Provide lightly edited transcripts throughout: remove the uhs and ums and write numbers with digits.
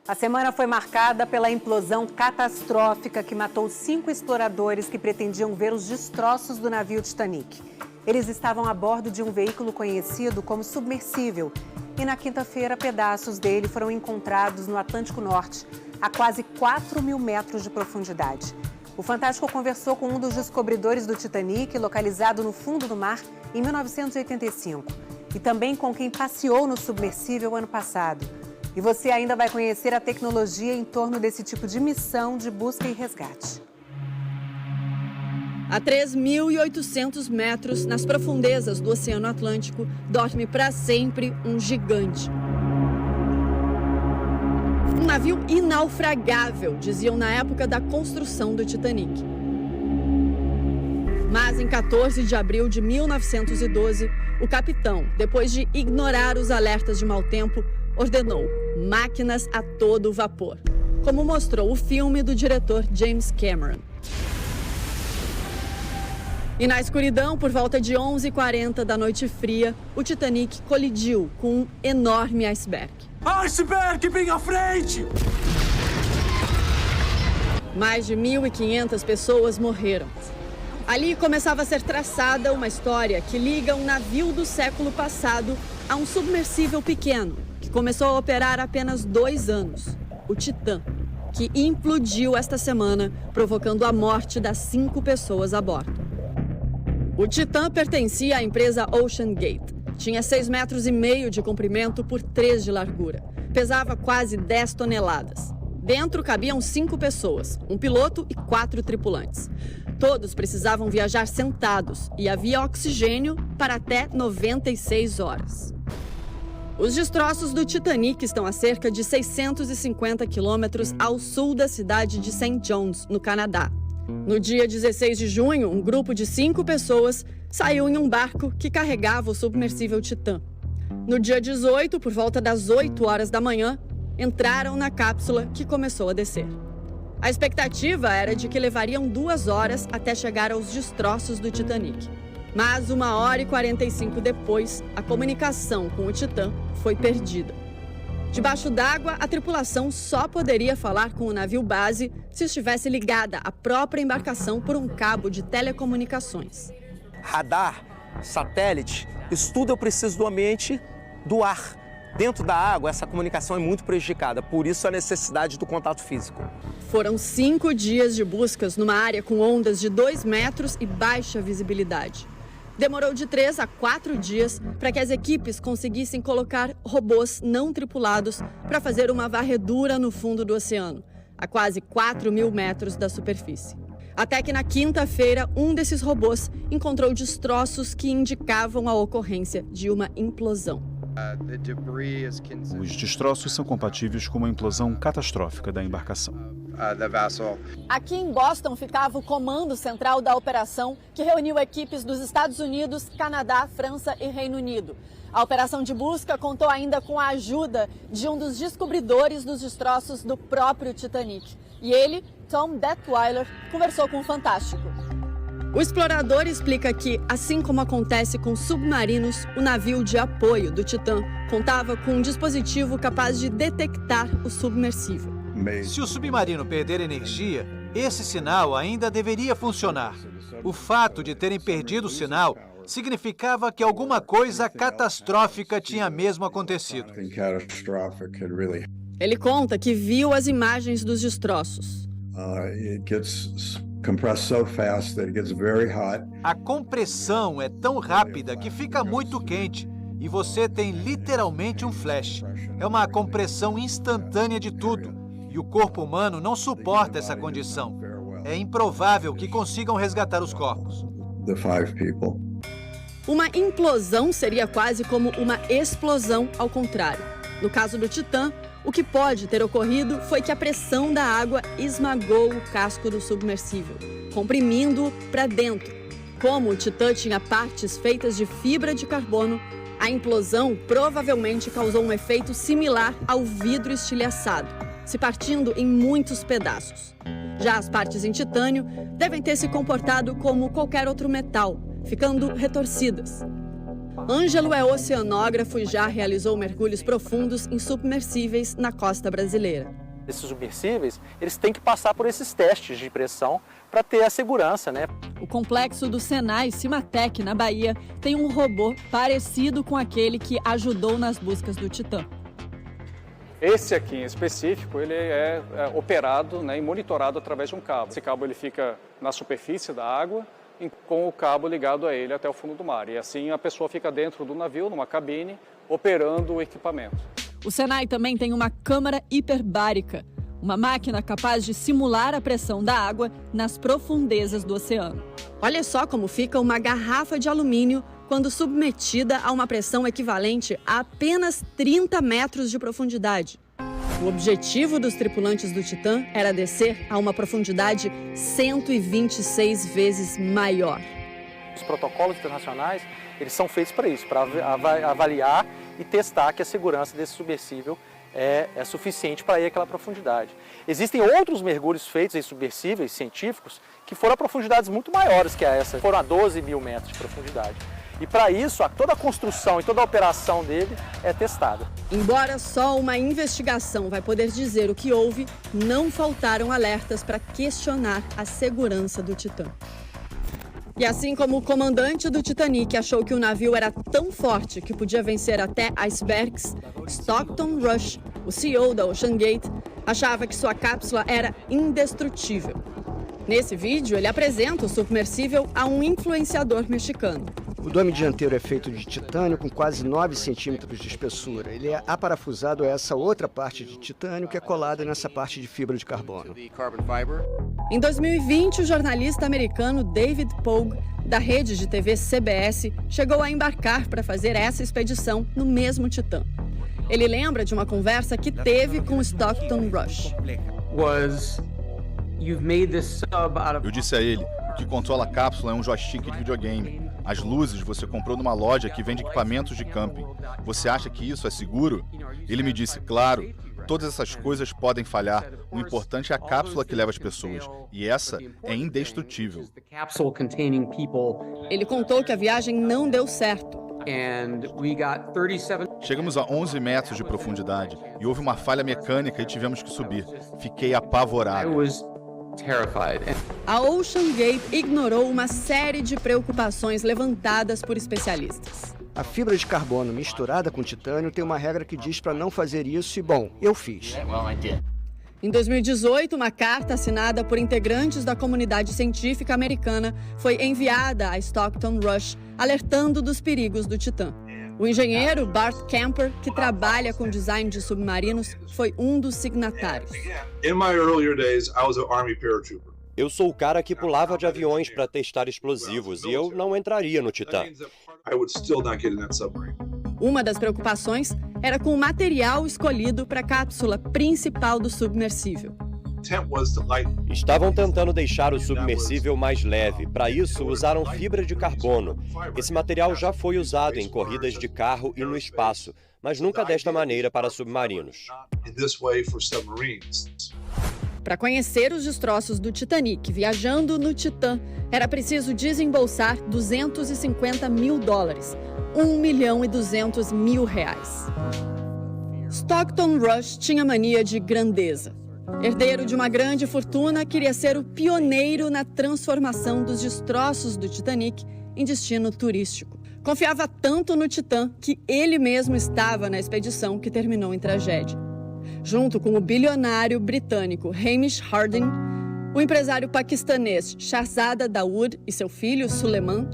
A semana foi marcada pela implosão catastrófica que matou 5 exploradores que pretendiam ver os destroços do navio Titanic. Eles estavam a bordo de um veículo conhecido como submersível e na quinta-feira pedaços dele foram encontrados no Atlântico Norte, a quase 4.000 metros de profundidade. O Fantástico conversou com um dos descobridores do Titanic, localizado no fundo do mar em 1985, e também com quem passeou no submersível ano passado. E você ainda vai conhecer a tecnologia em torno desse tipo de missão de busca e resgate. A 3.800 metros, nas profundezas do Oceano Atlântico, dorme para sempre um gigante. Um navio inaufragável, diziam na época da construção do Titanic. Mas em 14 de abril de 1912, o capitão, depois de ignorar os alertas de mau tempo, ordenou máquinas a todo vapor, como mostrou o filme do diretor James Cameron. E na escuridão, por volta de 11h40 da noite fria, o Titanic colidiu com um enorme iceberg. Iceberg, bem à frente! Mais de 1.500 pessoas morreram. Ali começava a ser traçada uma história que liga um navio do século passado a um submersível pequeno, que começou a operar há apenas 2 anos, o Titã, que implodiu esta semana, provocando a morte das 5 pessoas a bordo. O Titã pertencia à empresa Ocean Gate. Tinha 6,5 metros de comprimento por 3 de largura. Pesava quase 10 toneladas. Dentro cabiam 5 pessoas, um piloto e 4 tripulantes. Todos precisavam viajar sentados e havia oxigênio para até 96 horas. Os destroços do Titanic estão a cerca de 650 quilômetros ao sul da cidade de St. John's, no Canadá. No dia 16 de junho, um grupo de 5 pessoas saiu em um barco que carregava o submersível Titã. No dia 18, por volta das 8 horas da manhã, entraram na cápsula que começou a descer. A expectativa era de que levariam 2 horas até chegar aos destroços do Titanic. Mas 1h45 depois, a comunicação com o Titã foi perdida. Debaixo d'água, a tripulação só poderia falar com o navio base se estivesse ligada à própria embarcação por um cabo de telecomunicações. Radar, satélite, isso tudo eu preciso do ambiente do ar. Dentro da água, essa comunicação é muito prejudicada, por isso a necessidade do contato físico. Foram 5 dias de buscas numa área com ondas de 2 metros e baixa visibilidade. Demorou de 3 a 4 dias para que as equipes conseguissem colocar robôs não tripulados para fazer uma varredura no fundo do oceano, a quase 4.000 metros da superfície. Até que na quinta-feira, um desses robôs encontrou destroços que indicavam a ocorrência de uma implosão. Os destroços são compatíveis com uma implosão catastrófica da embarcação. Aqui em Boston ficava o comando central da operação, que reuniu equipes dos Estados Unidos, Canadá, França e Reino Unido. A operação de busca contou ainda com a ajuda de um dos descobridores dos destroços do próprio Titanic. E ele, Tom Detweiler, conversou com o Fantástico. O explorador explica que, assim como acontece com submarinos, o navio de apoio do Titã contava com um dispositivo capaz de detectar o submersível. Se o submarino perder energia, esse sinal ainda deveria funcionar. O fato de terem perdido o sinal significava que alguma coisa catastrófica tinha mesmo acontecido. Ele conta que viu as imagens dos destroços. A compressão é tão rápida que fica muito quente e você tem literalmente um flash. É uma compressão instantânea de tudo. E o corpo humano não suporta essa condição. É improvável que consigam resgatar os corpos. Uma implosão seria quase como uma explosão ao contrário. No caso do Titã, o que pode ter ocorrido foi que a pressão da água esmagou o casco do submersível, comprimindo-o para dentro. Como o Titã tinha partes feitas de fibra de carbono, a implosão provavelmente causou um efeito similar ao vidro estilhaçado, se partindo em muitos pedaços. Já as partes em titânio devem ter se comportado como qualquer outro metal, ficando retorcidas. Ângelo é oceanógrafo e já realizou mergulhos profundos em submersíveis na costa brasileira. Esses submersíveis, eles têm que passar por esses testes de pressão para ter a segurança, né? O complexo do Senai Cimatec, na Bahia, tem um robô parecido com aquele que ajudou nas buscas do Titã. Esse aqui em específico, ele é operado, né, e monitorado através de um cabo. Esse cabo ele fica na superfície da água, com o cabo ligado a ele até o fundo do mar. E assim a pessoa fica dentro do navio, numa cabine, operando o equipamento. O Senai também tem uma câmara hiperbárica, uma máquina capaz de simular a pressão da água nas profundezas do oceano. Olha só como fica uma garrafa de alumínio quando submetida a uma pressão equivalente a apenas 30 metros de profundidade. O objetivo dos tripulantes do Titã era descer a uma profundidade 126 vezes maior. Os protocolos internacionais, eles são feitos para isso, para avaliar e testar que a segurança desse submersível é suficiente para ir àquela profundidade. Existem outros mergulhos feitos em submersíveis científicos que foram a profundidades muito maiores que essa, foram a 12 mil metros de profundidade. E para isso, toda a construção e toda a operação dele é testada. Embora só uma investigação vai poder dizer o que houve, não faltaram alertas para questionar a segurança do Titã. E assim como o comandante do Titanic achou que o navio era tão forte que podia vencer até icebergs, Stockton Rush, o CEO da OceanGate, achava que sua cápsula era indestrutível. Nesse vídeo, ele apresenta o submersível a um influenciador mexicano. O dome dianteiro é feito de titânio com quase 9 centímetros de espessura. Ele é aparafusado a essa outra parte de titânio que é colada nessa parte de fibra de carbono. Em 2020, o jornalista americano David Pogue, da rede de TV CBS, chegou a embarcar para fazer essa expedição no mesmo Titã. Ele lembra de uma conversa que teve com Stockton Rush. Eu disse a ele, o que controla a cápsula é um joystick de videogame. As luzes você comprou numa loja que vende equipamentos de camping. Você acha que isso é seguro? Ele me disse, claro, todas essas coisas podem falhar. O importante é a cápsula que leva as pessoas. E essa é indestrutível. Ele contou que a viagem não deu certo. Chegamos a 11 metros de profundidade e houve uma falha mecânica e tivemos que subir. Fiquei apavorado. A OceanGate ignorou uma série de preocupações levantadas por especialistas. A fibra de carbono misturada com titânio tem uma regra que diz para não fazer isso e, bom, eu fiz. Em 2018, uma carta assinada por integrantes da comunidade científica americana foi enviada a Stockton Rush, alertando dos perigos do Titã. O engenheiro Bart Camper, que trabalha com design de submarinos, foi um dos signatários. Eu sou o cara que pulava de aviões para testar explosivos e eu não entraria no Titã. Uma das preocupações era com o material escolhido para a cápsula principal do submersível. Estavam tentando deixar o submersível mais leve. Para isso, usaram fibra de carbono. Esse material já foi usado em corridas de carro e no espaço, mas nunca desta maneira para submarinos. Para conhecer os destroços do Titanic viajando no Titã, era preciso desembolsar $250 mil, R$1.200.000. Stockton Rush tinha mania de grandeza. Herdeiro de uma grande fortuna, queria ser o pioneiro na transformação dos destroços do Titanic em destino turístico. Confiava tanto no Titã que ele mesmo estava na expedição que terminou em tragédia. Junto com o bilionário britânico Hamish Harding, o empresário paquistanês Shahzada Dawood e seu filho Suleiman,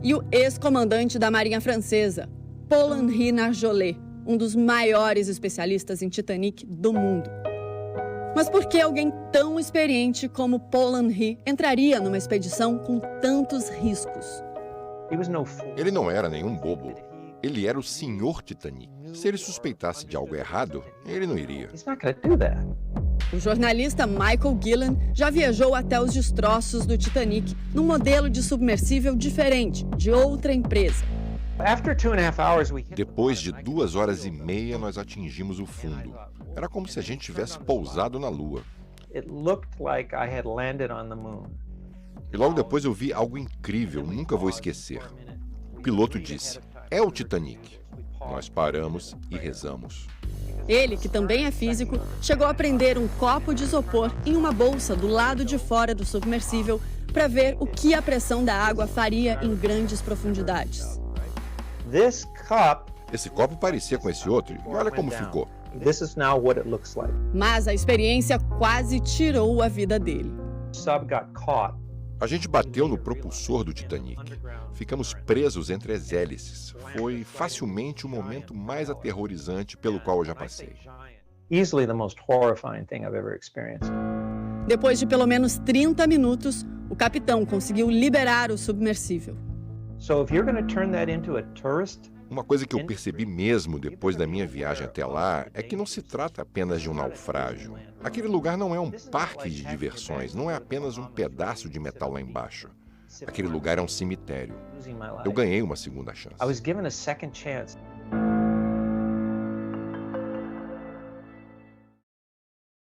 e o ex-comandante da Marinha Francesa, Paul-Henri Nargeolet, um dos maiores especialistas em Titanic do mundo. Mas por que alguém tão experiente como Paul-Henri entraria numa expedição com tantos riscos? Ele não era nenhum bobo. Ele era o senhor Titanic. Se ele suspeitasse de algo errado, ele não iria. O jornalista Michael Gillen já viajou até os destroços do Titanic num modelo de submersível diferente, de outra empresa. Depois de 2 horas e meia, nós atingimos o fundo. Era como se a gente tivesse pousado na Lua. E logo depois eu vi algo incrível, nunca vou esquecer. O piloto disse, É o Titanic. Nós paramos e rezamos. Ele, que também é físico, chegou a prender um copo de isopor em uma bolsa do lado de fora do submersível para ver o que a pressão da água faria em grandes profundidades. Esse copo parecia com esse outro, e olha como ficou. Mas a experiência quase tirou a vida dele. A gente bateu no propulsor do Titanic. Ficamos presos entre as hélices. Foi facilmente o momento mais aterrorizante pelo qual eu já passei. Depois de pelo menos 30 minutos, o capitão conseguiu liberar o submersível. Uma coisa que eu percebi mesmo depois da minha viagem até lá é que não se trata apenas de um naufrágio. Aquele lugar não é um parque de diversões, não é apenas um pedaço de metal lá embaixo. Aquele lugar é um cemitério. Eu ganhei uma segunda chance.